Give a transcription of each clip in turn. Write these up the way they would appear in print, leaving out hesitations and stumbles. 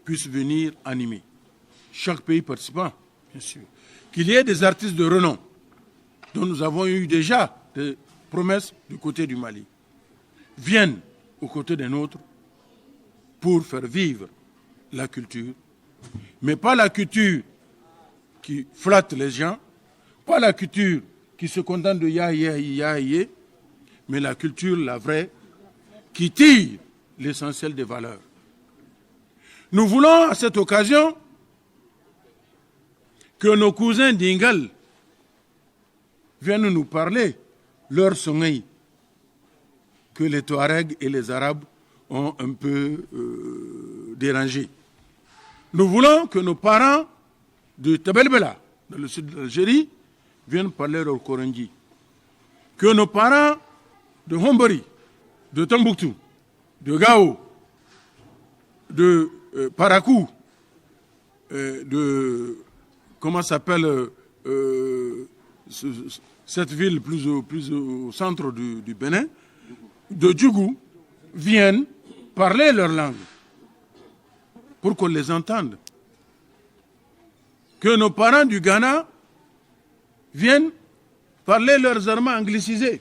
puissent venir animer. Chaque pays participant, bien sûr. Qu'il y ait des artistes de renom, dont nous avons eu déjà des promesses du côté du Mali, viennent aux côtés des nôtres pour faire vivre la culture, mais pas la culture qui flatte les gens, pas la culture qui se contente de ya, mais la culture, la vraie, qui tire l'essentiel des valeurs. Nous voulons à cette occasion que nos cousins d'Ingal viennent nous parler leur songeil que les Touaregs et les Arabes ont un peu dérangé. Nous voulons que nos parents de Tabelbela, dans le sud de l'Algérie, viennent parler leur Korangi. Que nos parents de Hombori, de Tombouctou, de Gao, de Parakou, de... Comment s'appelle cette ville plus au centre du Bénin, de Djougou, viennent parler leur langue pour qu'on les entende. Que nos parents du Ghana viennent parler leurs armes anglicisées.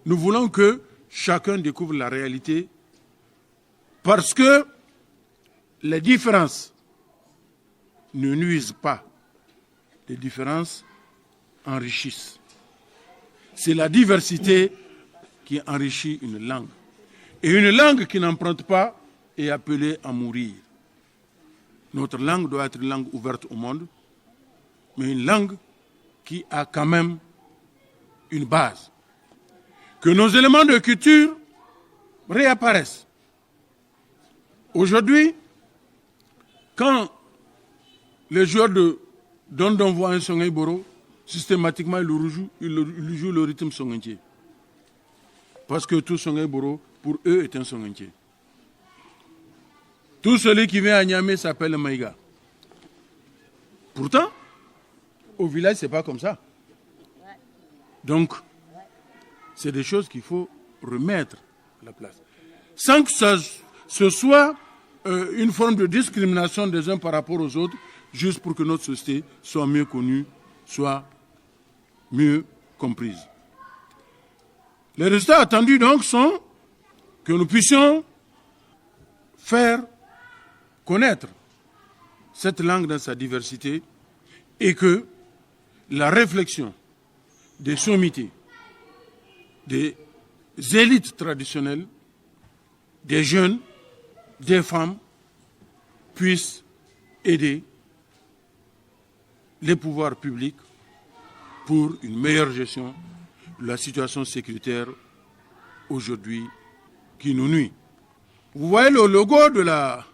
Nous voulons que chacun découvre la réalité parce que les différences ne nuisent pas. Les différences enrichissent. C'est la diversité qui enrichit une langue. Et une langue qui n'emprunte pas est appelée à mourir. Notre langue doit être une langue ouverte au monde, mais une langue qui a quand même une base. Que nos éléments de culture réapparaissent. Aujourd'hui, quand les joueurs de Dondon voient un Songhai Boro, systématiquement ils jouent le rythme songhaïtier. Parce que tout Songhai Boro, pour eux, est un songhaïtier. Tout celui qui vient à Niamey s'appelle Maïga. Pourtant, au village, ce n'est pas comme ça. Donc, c'est des choses qu'il faut remettre à la place. Sans que ce soit une forme de discrimination des uns par rapport aux autres, juste pour que notre société soit mieux connue, soit mieux comprise. Les résultats attendus donc sont que nous puissions faire connaître cette langue dans sa diversité et que la réflexion des sommités, des élites traditionnelles, des jeunes, des femmes puissent aider les pouvoirs publics pour une meilleure gestion de la situation sécuritaire aujourd'hui qui nous nuit. Vous voyez le logo de la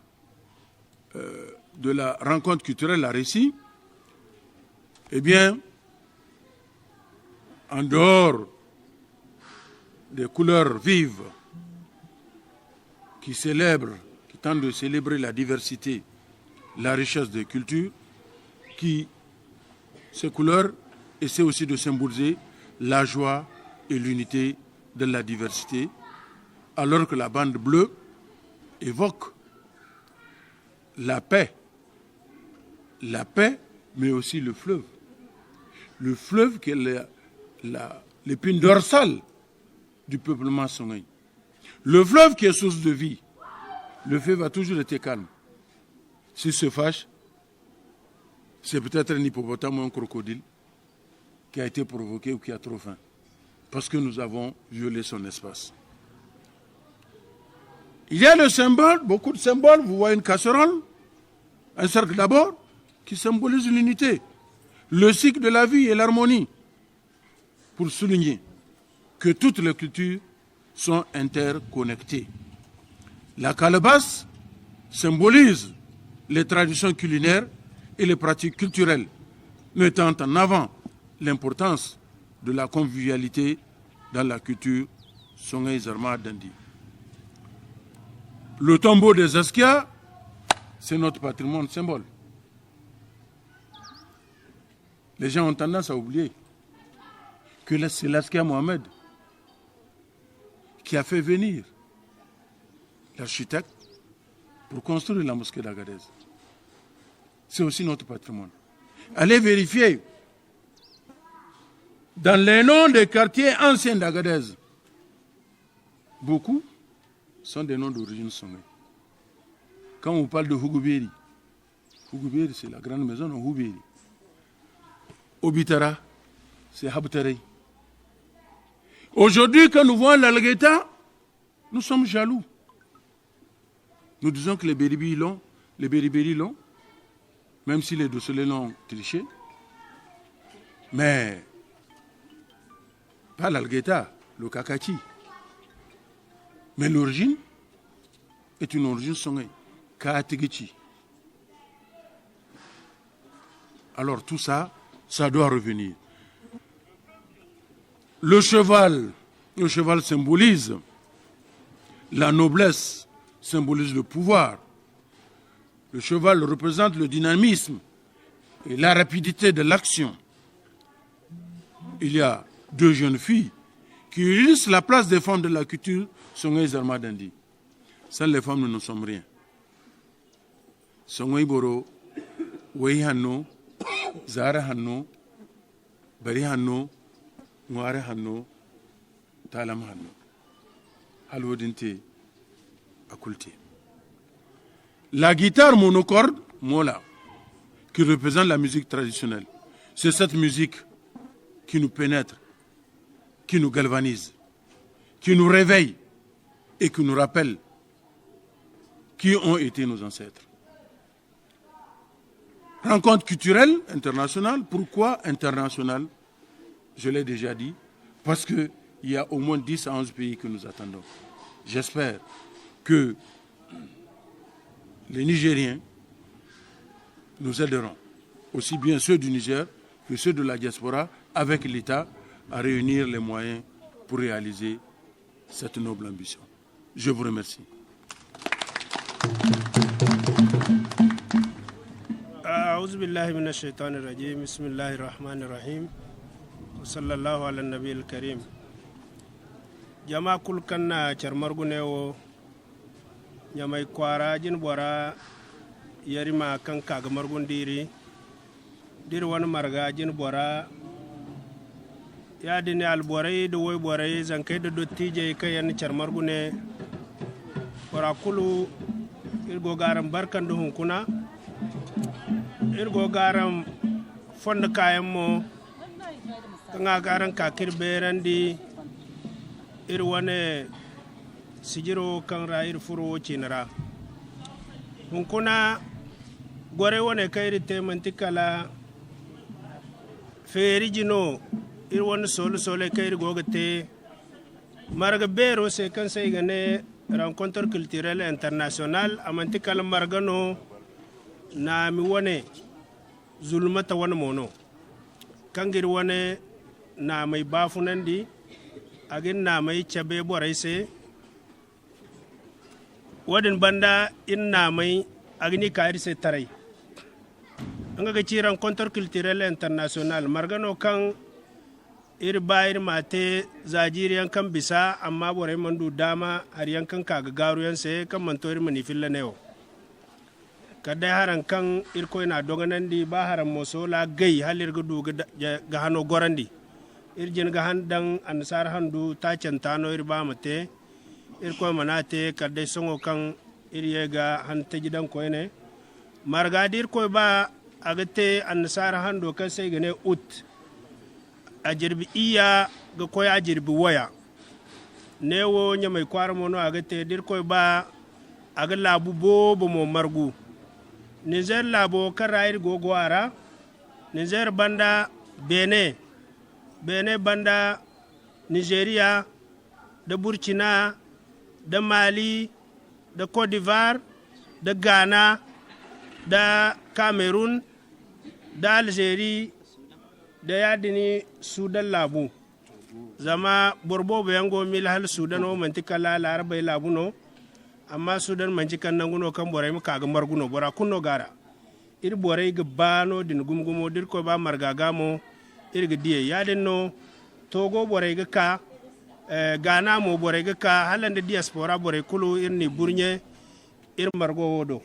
rencontre culturelle, la Récit. Eh bien, en dehors des couleurs vives qui tentent de célébrer la diversité, la richesse des cultures, ces couleurs essaient aussi de symboliser la joie et l'unité de la diversité, alors que la bande bleue évoque la paix, mais aussi le fleuve. Le fleuve qui est l'épine dorsale du peuplement songhaï. Le fleuve qui est source de vie. Le fleuve a toujours été calme. S'il se fâche, c'est peut-être un hippopotame ou un crocodile qui a été provoqué ou qui a trop faim. Parce que nous avons violé son espace. Il y a le symbole, beaucoup de symboles. Vous voyez une casserole, un cercle d'abord, qui symbolise l'unité, le cycle de la vie et l'harmonie, pour souligner que toutes les cultures sont interconnectées. La calebasse symbolise les traditions culinaires et les pratiques culturelles, mettant en avant l'importance de la convivialité dans la culture Songhaï Zarma Dandi. Le tombeau des Askia, c'est notre patrimoine symbole. Les gens ont tendance à oublier que c'est l'Askia Mohamed qui a fait venir l'architecte pour construire la mosquée d'Agadez. C'est aussi notre patrimoine. Allez vérifier. Dans les noms des quartiers anciens d'Agadez, beaucoup sont des noms d'origine Songhay. Quand on parle de Hougouberi, Hougouberi c'est la grande maison de Hougouberi. Obitara, c'est Habtarei. Aujourd'hui, quand nous voyons l'Algueta, nous sommes jaloux. Nous disons que les Beriberi l'ont, même si les Dossolés l'ont triché. Mais pas l'Algueta, le Kakachi. Mais l'origine est une origine Songhay, Kaategechi. Alors tout ça, ça doit revenir. Le cheval symbolise la noblesse, symbolise le pouvoir. Le cheval représente le dynamisme et la rapidité de l'action. Il y a 2 jeunes filles qui illustrent la place des femmes de la culture Songhay Zarma Dandi. Sans les femmes, nous ne sommes rien. Songhay Boro, Wei Hanno, Zara Hanno, Bari Hanno, Noire Hanno, Talam Hanno, Halodinte, Akulti. La guitare monocorde, Mola, qui représente la musique traditionnelle, c'est cette musique qui nous pénètre, qui nous galvanise, qui nous réveille et qui nous rappelle qui ont été nos ancêtres. Rencontre culturelle internationale. Pourquoi internationale? Je l'ai déjà dit, parce qu'il y a au moins 10 à 11 pays que nous attendons. J'espère que les Nigériens nous aideront, aussi bien ceux du Niger que ceux de la diaspora, avec l'État, à réunir les moyens pour réaliser cette noble ambition. Je vous remercie. أعوذ بالله من الشيطان الرجيم بسم الله الرحمن الرحيم وصلى الله على النبي الكريم جماعة كل كنا شرمرغنيو nyamai kwara jin bora yarima kan kaga margun diri wani marga jin bora ya dini alborai da wai borai zankai da dottije kai yan charmargune bora kulu irgo garan barkan da hunkuna irgo garan fonda kayan mo kanga garan kakir berandi irwane sijiro kan ra'ir furo cinara hunkuna gore wane kairi temantikala feri jino irwane sole kairi gogate marga bero se kan sai gane rencontre culturelle internationale amantikala margano na mi wane zulmata wane mono kangir wane na mai bafunandi agin na mai chabe borai se wadin banda inna mai agni kairi se tarai anga ga ciran rencontre culturelle international margano kan ir bayir mate zajiriyan kan bisa amma bore mandu dama har yankan kaga garuyan se kan mantori mani filla neo kada haran kan ir ko ina doganan di ba haran moso la gay halir gudu ga hano gorandi ir jin ga handan ansar handu ta cantano ir ba mate ir ko manate kadde songo kan ir yega han tajidan ko ene margadir ko ba agate annasara hando kan sai gane ut ajirbi iya ga ko ajirbi waya newo nya mai kwara mono agate dir ko ba aga labu bobo mo margu niger labo karair gogwara niger banda bene banda nigeria da burkina da mali da Côte d'Ivoire da Ghana da Cameroun da Algerie da yadini Sudan labu zama borbo bayango mil hal Sudan o mantikala laraba labu no amma Sudan mantikan nanguno kan boray muka ga marguno bora kunno gara ir boray ga bano din gumgumo dir ko ba margagamo ir ga diye yadinno Togo boray ga ka Ghana mo boray ga ka halande diaspora boray kulu irni burnye ir margo wodo